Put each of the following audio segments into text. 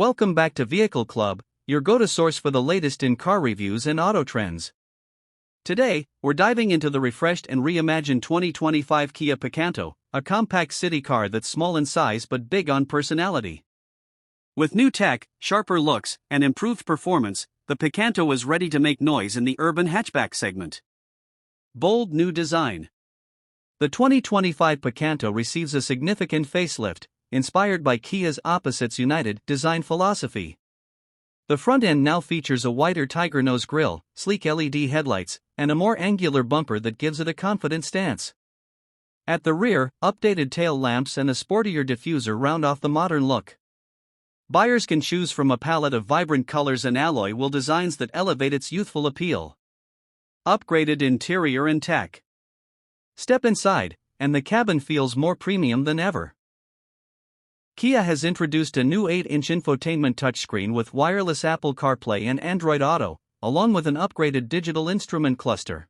Welcome back to Vehicle Club, your go-to source for the latest in car reviews and auto trends. Today, we're diving into the refreshed and reimagined 2025 Kia Picanto, a compact city car that's small in size but big on personality. With new tech, sharper looks, and improved performance, the Picanto is ready to make noise in the urban hatchback segment. Bold new design. The 2025 Picanto receives a significant facelift, inspired by Kia's Opposites United design philosophy. The front end now features a wider tiger nose grille, sleek LED headlights, and a more angular bumper that gives it a confident stance. At the rear, updated tail lamps and a sportier diffuser round off the modern look. Buyers can choose from a palette of vibrant colors and alloy wheel designs that elevate its youthful appeal. Upgraded interior and tech. Step inside, and the cabin feels more premium than ever. Kia has introduced a new 8-inch infotainment touchscreen with wireless Apple CarPlay and Android Auto, along with an upgraded digital instrument cluster.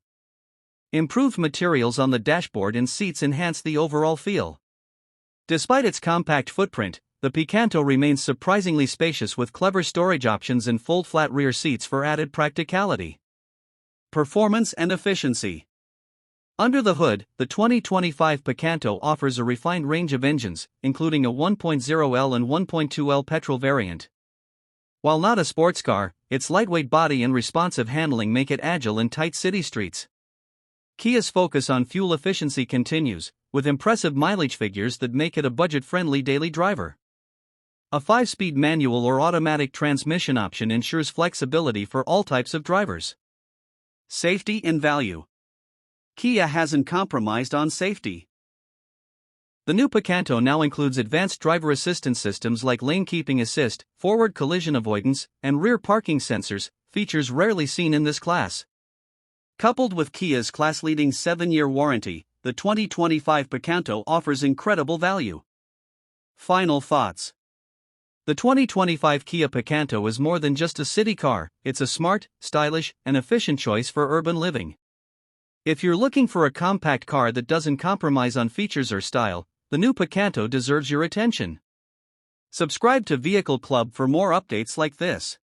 Improved materials on the dashboard and seats enhance the overall feel. Despite its compact footprint, the Picanto remains surprisingly spacious with clever storage options and fold-flat rear seats for added practicality. Performance and efficiency. Under the hood, the 2025 Picanto offers a refined range of engines, including a 1.0L and 1.2L petrol variant. While not a sports car, its lightweight body and responsive handling make it agile in tight city streets. Kia's focus on fuel efficiency continues, with impressive mileage figures that make it a budget-friendly daily driver. A 5-speed manual or automatic transmission option ensures flexibility for all types of drivers. Safety and value. Kia hasn't compromised on safety. The new Picanto now includes advanced driver assistance systems like lane keeping assist, forward collision avoidance, and rear parking sensors, features rarely seen in this class. Coupled with Kia's class-leading 7-year warranty, the 2025 Picanto offers incredible value. Final thoughts. The 2025 Kia Picanto is more than just a city car, it's a smart, stylish, and efficient choice for urban living. If you're looking for a compact car that doesn't compromise on features or style, the new Picanto deserves your attention. Subscribe to Vehicle Club for more updates like this.